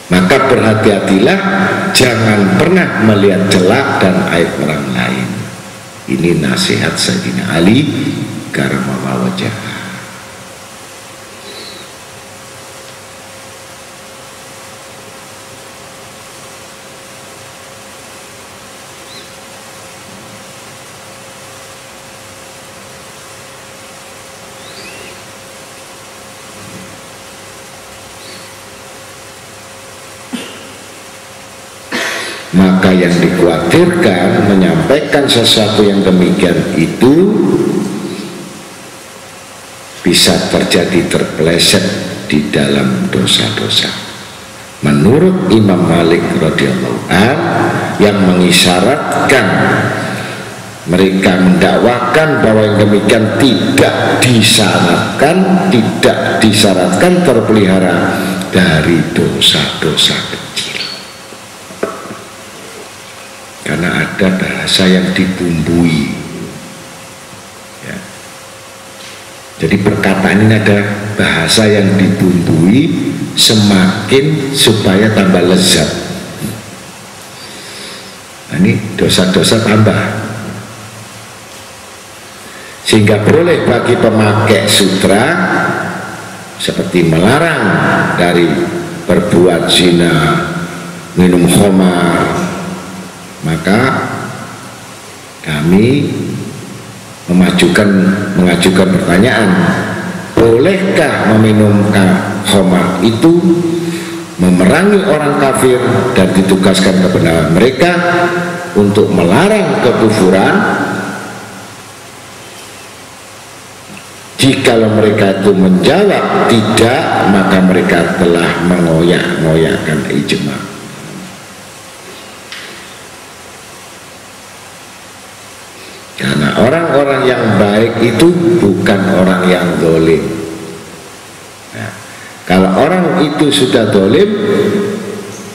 Maka berhati-hatilah, jangan pernah melihat celak dan aib orang lain. Ini nasihat Sayyidina Ali karramallahu wajhahu. Maka yang dikhawatirkan menyampaikan sesuatu yang demikian itu bisa terjadi terpeleset di dalam dosa-dosa. Menurut Imam Malik radhiyallahu an yang mengisyaratkan, mereka mendakwakan bahwa yang demikian tidak disyaratkan terpelihara dari dosa-dosa kecil. Karena ada bahasa yang dibumbui ya. Jadi perkataan ini ada bahasa yang dibumbui semakin supaya tambah lezat. Nah, ini dosa-dosa tambah, sehingga boleh bagi pemakai sutra seperti melarang dari berbuat zina, minum khamar. Maka kami mengajukan pertanyaan, bolehkah meminum khamar itu memerangi orang kafir dan ditugaskan kepada mereka untuk melarang kekufuran? Jikalau mereka itu menjawab tidak, maka mereka telah mengoyak-ngoyakkan ijma. Karena orang-orang yang baik itu bukan orang yang zalim. Nah, kalau orang itu sudah zalim,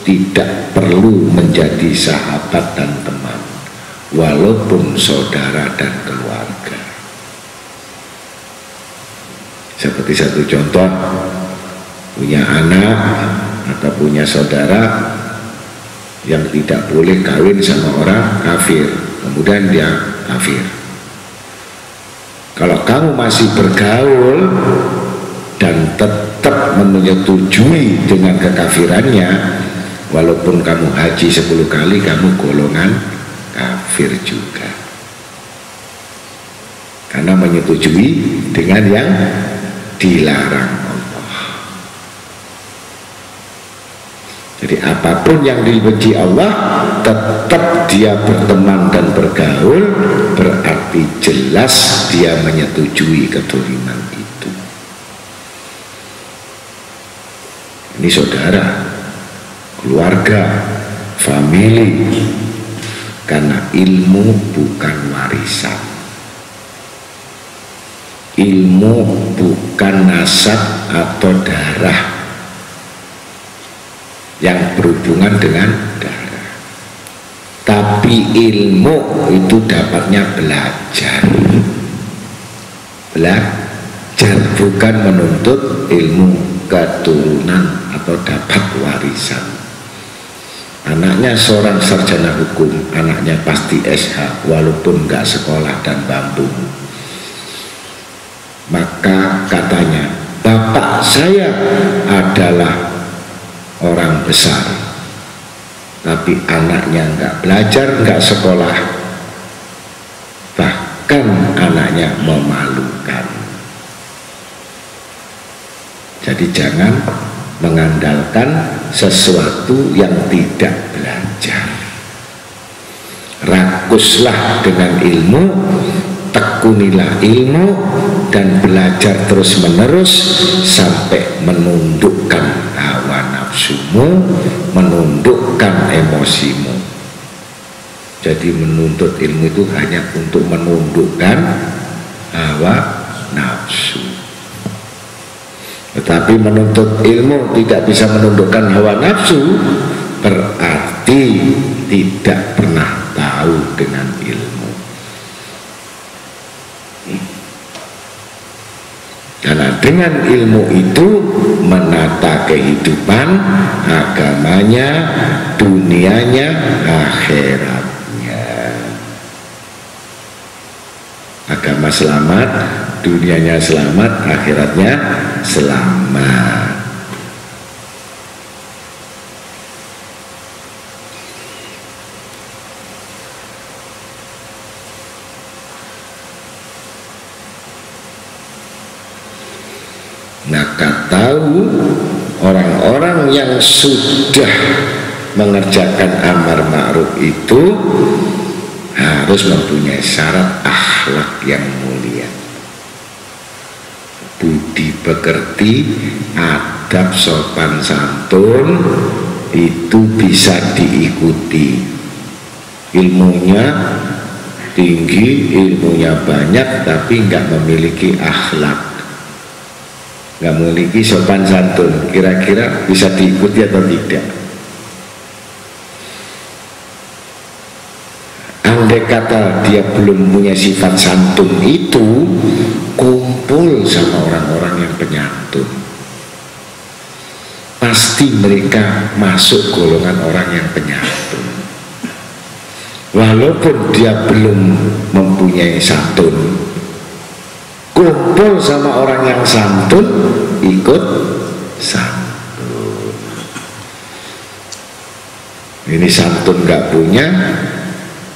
tidak perlu menjadi sahabat dan teman, walaupun saudara dan keluarga. Seperti satu contoh, punya anak atau punya saudara yang tidak boleh kawin sama orang kafir, kemudian dia kafir. Kalau kamu masih bergaul dan tetap menyetujui dengan kekafirannya, walaupun kamu haji 10 kali, kamu golongan kafir juga, karena menyetujui dengan yang dilarang Allah. Jadi apapun yang dibenci Allah, tetap dia berteman dan bergaul, berarti jelas dia menyetujui kedoliman itu. Ini saudara, keluarga, famili. Karena ilmu bukan warisan, ilmu bukan nasab atau darah yang berhubungan dengan darah, tapi ilmu itu dapatnya belajar, bukan menuntut ilmu keturunan atau dapat warisan. Anaknya seorang sarjana hukum, anaknya pasti SH walaupun nggak sekolah dan bambu. Maka katanya, bapak saya adalah orang besar, tapi anaknya nggak belajar, nggak sekolah, bahkan anaknya memalukan. Jadi jangan mengandalkan sesuatu yang tidak belajar. Rakuslah dengan ilmu, tekunilah ilmu, dan belajar terus menerus sampai menundukkan hawa nafsumu, menundukkan emosimu. Jadi menuntut ilmu itu hanya untuk menundukkan hawa nafsu. Tetapi menuntut ilmu tidak bisa menundukkan hawa nafsu, berarti tidak pernah tahu dengan ilmu. Karena dengan ilmu itu menata kehidupan, agamanya, dunianya, akhiratnya. Agama selamat, dunianya selamat, akhiratnya selamat. Maka tahu orang-orang yang sudah mengerjakan amar ma'ruf itu harus mempunyai syarat akhlak yang mulia, budi pekerti, adab sopan santun itu bisa diikuti. Ilmunya tinggi, ilmunya banyak, tapi nggak memiliki akhlak, nggak memiliki sopan santun, kira-kira bisa diikuti atau tidak? Andai kata dia belum punya sifat santun itu, kumpul sama orang-orang yang penyantun, pasti mereka masuk golongan orang yang penyantun. Walaupun dia belum mempunyai santun, kumpul sama orang yang santun, ikut santun. Ini santun nggak punya,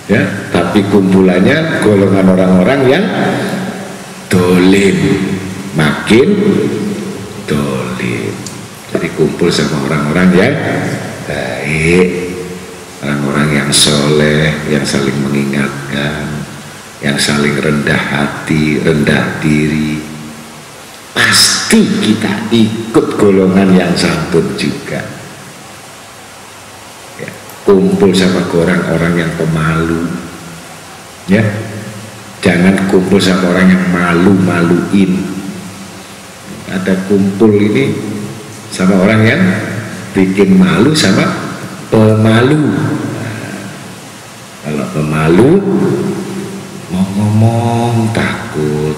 ya, tapi kumpulannya golongan orang-orang yang dolim, makin dolim. Jadi kumpul sama orang-orang yang baik, orang-orang yang soleh, yang saling mengingatkan, yang saling rendah hati, rendah diri, pasti kita ikut golongan yang santun juga. Ya, kumpul sama orang-orang yang pemalu, ya, jangan kumpul sama orang yang malu-maluin. Ada kumpul ini sama orang yang bikin malu sama pemalu. Nah, kalau pemalu mau ngomong takut,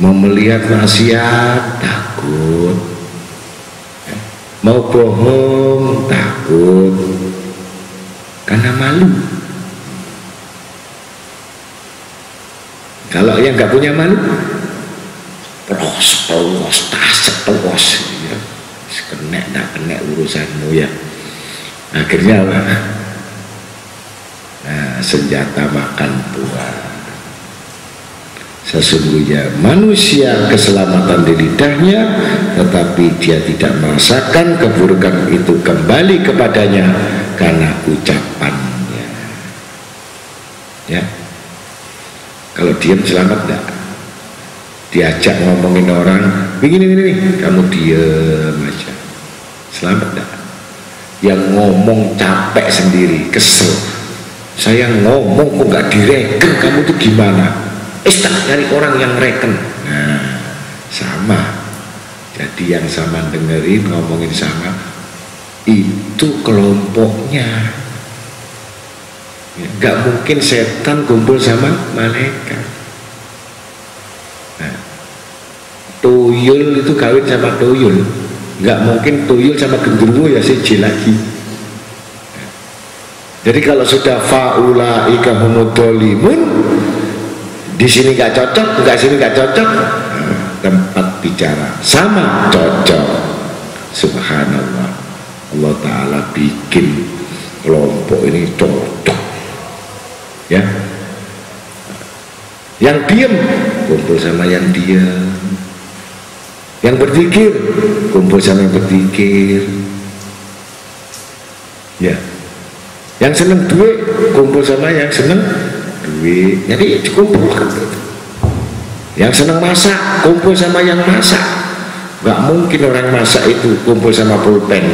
mau melihat maksiat takut, mau bohong takut, karena malu. Kalau yang nggak punya malu, terus ya, kena tak kena urusanmu ya. Akhirnya apa? Nah, senjata makan buah. Sesungguhnya manusia keselamatan di lidahnya, tetapi dia tidak merasakan keburukan itu kembali kepadanya karena ucapannya. Ya, kalau diam selamat enggak? Diajak ngomongin orang begini, kamu diam aja, selamat enggak? Yang ngomong capek sendiri, kesel, saya ngomong kok nggak direken, kamu tuh gimana? Tak cari orang yang reken. Nah, sama. Jadi yang sama dengerin, ngomongin sama, itu kelompoknya. Nggak mungkin setan kumpul sama malaikat. Nah, tuyul itu kawin sama tuyul, nggak mungkin tuyul sama genderuwo ya siji lagi. Jadi kalau sudah faulaika humudolimun, di sini nggak cocok, nggak sini nggak cocok, tempat bicara sama cocok. Subhanallah, Allah Ta'ala bikin kelompok ini cocok, ya. Yang diam kumpul sama yang diam, yang berzikir kumpul sama yang berzikir, ya. Yang seneng duit kumpul sama yang seneng duit. Jadi kumpul. Yang seneng masak kumpul sama yang masak. Gak mungkin orang masak itu kumpul sama pulpen.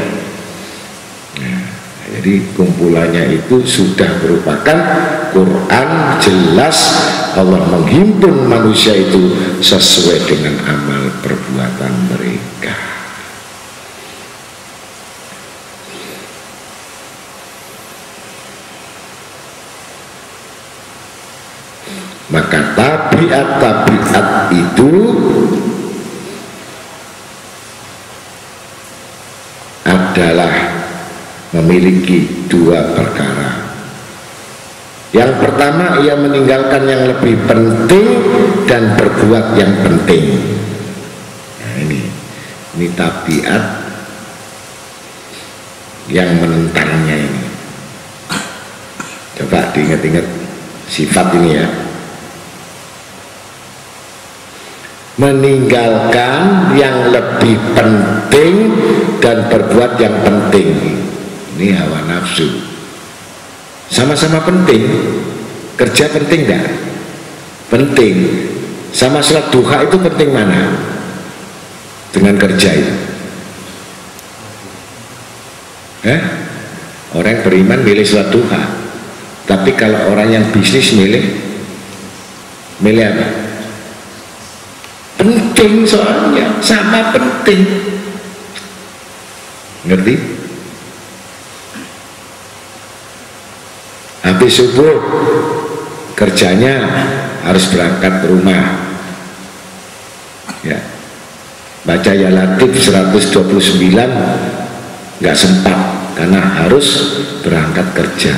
Nah, jadi kumpulannya itu sudah merupakan Quran, jelas Allah menghimpun manusia itu sesuai dengan amal perbuatan mereka. Maka tabiat itu adalah memiliki dua perkara. Yang pertama, ia meninggalkan yang lebih penting dan berbuat yang penting. Nah, ini tabiat yang menentangnya ini. Coba diingat-ingat sifat ini ya. Meninggalkan yang lebih penting dan berbuat yang penting. Ini hawa nafsu. Sama-sama penting. Kerja penting enggak? Penting. Sama sholat duha itu penting mana? Dengan kerja itu. Orang beriman milih sholat duha. Tapi kalau orang yang bisnis milih apa? Penting, soalnya sama penting. Ngerti? Habis subuh kerjanya harus berangkat ke rumah ya, baca ya Latif 129 nggak sempat karena harus berangkat kerja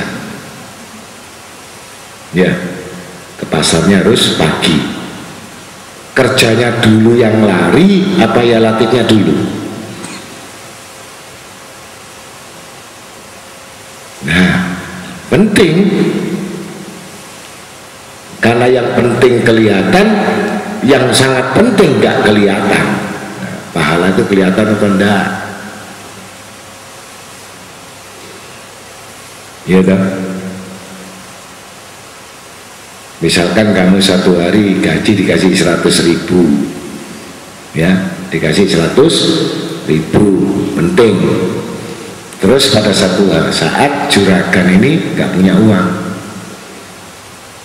ya, ke pasarnya harus pagi. Kerjanya dulu yang lari apa ya Latifnya dulu? Nah, penting, karena yang penting kelihatan, yang sangat penting nggak kelihatan. Nah, pahala itu kelihatan atau enggak? Ya dong. Misalkan kamu satu hari gaji dikasih 100.000 ya, dikasih 100.000, penting. Terus pada satu saat juragan ini nggak punya uang,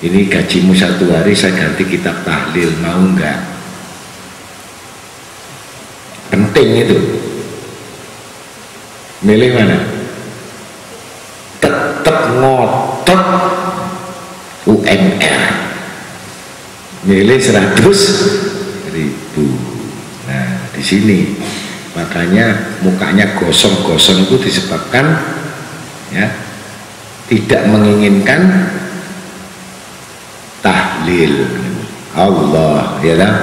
ini gajimu satu hari saya ganti kitab tahlil, mau nggak? Penting itu. Milih mana? Tetap ngotot UMR, milih 100.000. Nah, di sini makanya mukanya gosong-gosong itu disebabkan ya tidak menginginkan tahlil Allah ya kan?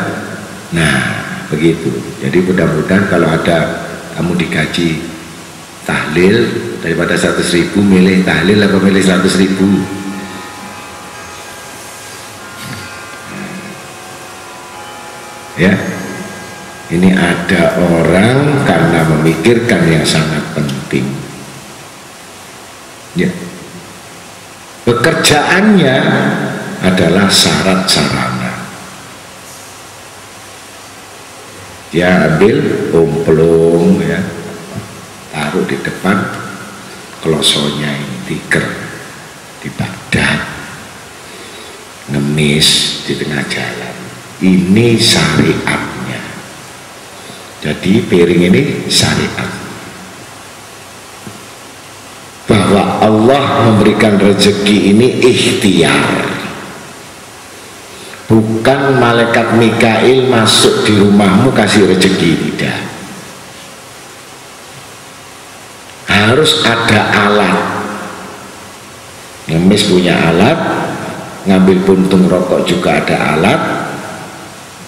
Nah begitu. Jadi mudah-mudahan kalau ada kamu digaji tahlil, daripada 100.000 milih tahlil apa milih 100.000? Ya, ini ada orang karena memikirkan yang sangat penting ya, pekerjaannya adalah syarat sarana. Dia ambil omplong ya, taruh di depan klosonya ini, tiker di badan, ngemis di tengah jalan. Ini syariatnya. Jadi piring ini syariat, bahwa Allah memberikan rezeki ini ikhtiar, bukan malaikat Mikail masuk di rumahmu kasih rezeki, tidak. Harus ada alat. Ngemis punya alat, ngambil puntung rokok juga ada alat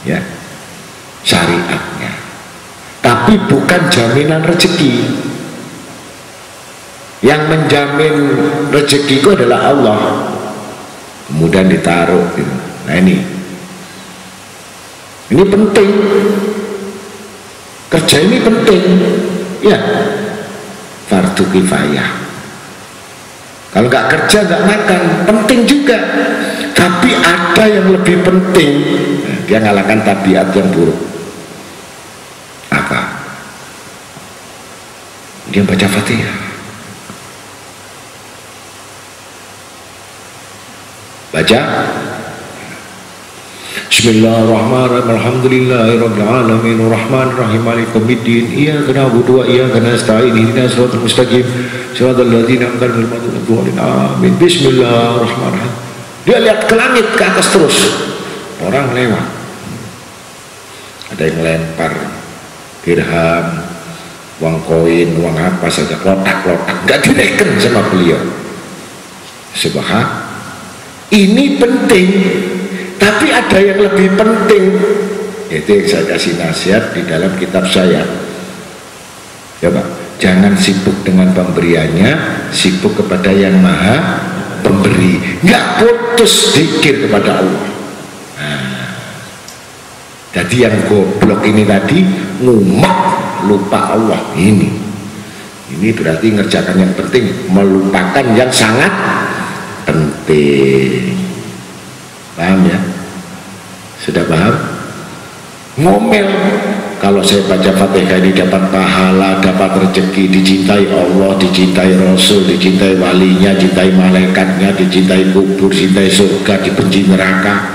ya, syariatnya. Tapi bukan jaminan rezeki. Yang menjamin rezeki itu adalah Allah. Kemudian ditaruh gitu. Nah ini penting, kerja ini penting ya, fardu kifayah. Kalau nggak kerja nggak makan, penting juga. Tapi ada yang lebih penting. Nah, dia ngalahkan tabiat yang buruk. Apa? Dia baca Fatihah. Baca Bismillahirrahmanirrahim. Alhamdulillahirabbil alamin arrahmanir rahim maliki yaumiddin iyyaka na'budu wa iyyaka nasta'in ihdinas siratal mustaqim siratal ladzina an'amta 'alaihim. Amin. Bismillahirrahmanirrahim. Dia lihat ke langit, ke atas terus. Orang lewat. Ada yang lempar dirham, uang koin, uang apa saja, kotak-kotak, nggak direken sama beliau. Ini penting, tapi ada yang lebih penting. Itu yang saya kasih nasihat di dalam kitab saya. Ya Pak, jangan sibuk dengan pemberiannya, sibuk kepada yang maha pemberi. Nggak putus zikir kepada Allah. Nah, jadi yang goblok ini tadi ngumak, lupa Allah. Ini berarti ngerjakan yang penting, melupakan yang sangat penting. Paham ya? Sudah paham? Ngomel, kalau saya baca Fatihah ini dapat pahala, dapat rezeki, dicintai Allah, dicintai Rasul, dicintai walinya, dicintai malaikatnya, dicintai kubur, dicintai surga, dibenci neraka.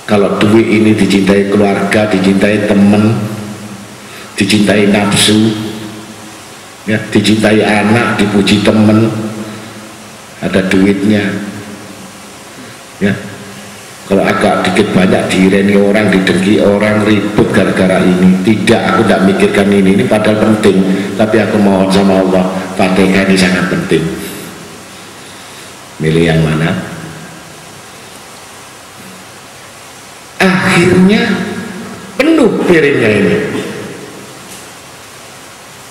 Kalau duit ini dicintai keluarga, dicintai teman, dicintai nafsu, ya, dicintai anak, dipuji teman, ada duitnya, ya. Kalau agak dikit banyak direni orang, didengki orang, ribut gara-gara ini. Tidak, aku tidak mikirkan ini padahal penting, tapi aku mohon sama Allah, Fatihah ini sangat penting. Milih yang mana? Akhirnya penuh piringnya ini.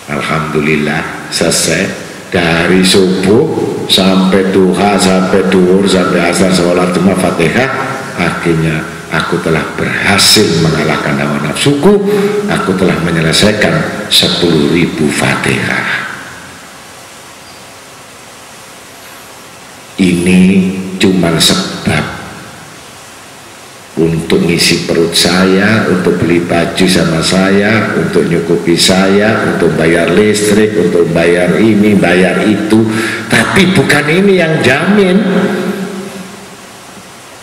Alhamdulillah selesai. Dari subuh sampai duha, sampai duhur, sampai asar, sholat cuma Fatihah. Akhirnya aku telah berhasil mengalahkan hawa nafsuku. Aku telah menyelesaikan 10.000 Fatihah. Ini cuma sebab untuk ngisi perut saya, untuk beli baju sama saya, untuk nyukupi saya, untuk bayar listrik, untuk bayar ini, bayar itu. Tapi bukan ini yang jamin.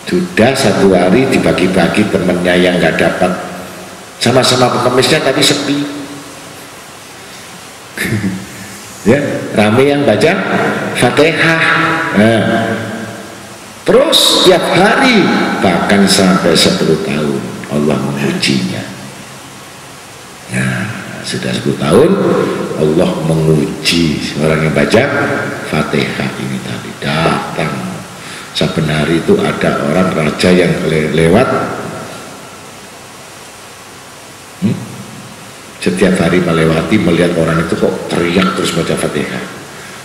Sudah 1 hari dibagi-bagi temennya yang nggak dapat, sama-sama pengemisnya tapi sepi. Ya, rame yang baca Fatihah. Nah, terus tiap hari, bahkan sampai 10 tahun Allah mengujinya. Nah, sudah 10 tahun Allah menguji orang yang baca Fatihah ini tadi. Datang saben hari itu ada orang raja yang lewat, setiap hari melewati, melihat orang itu kok teriak terus baca Fatihah.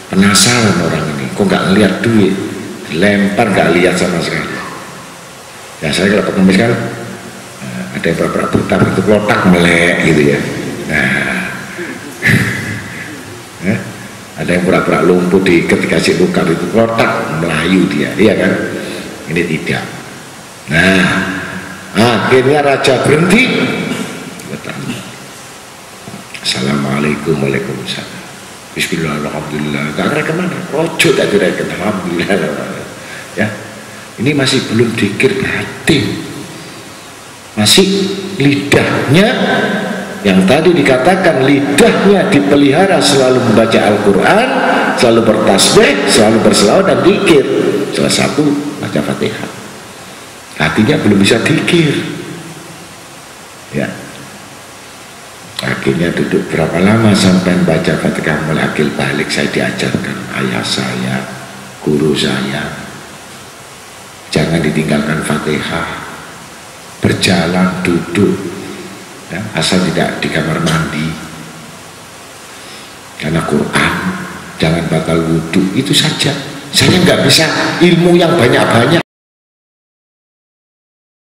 Penasaran orang ini, kok nggak ngeliat duit, lempar nggak lihat sama sekali. Ya saya kalau pengemis kan ada yang pura-pura buta, itu kotak melek gitu ya. Nah, ada yang pura-pura lumpuh dikasih luka, itu kotak melayu dia, iya kan? Ini tidak. Nah, akhirnya raja berhenti. Assalamualaikum, waalaikumsalam. Bismillahirrahmanirrahim. Gak kira kemana? Rojo tak kira kemana? Alhamdulillah. Ya, ini masih belum dikir batin, masih lidahnya yang tadi dikatakan lidahnya dipelihara selalu membaca Al-Quran, selalu bertasbih, selalu berselawat dan dikir. Salah satu baca Fatihah. Hatinya belum bisa dikir. Ya. Akhirnya duduk berapa lama sampai baca Fatihah, mulai akil balik. Saya diajarkan ayah saya, guru saya, jangan ditinggalkan Fatihah, berjalan, duduk, ya, asal tidak di kamar mandi, karena Quran, jangan batal wudhu, itu saja. Saya nggak bisa ilmu yang banyak-banyak.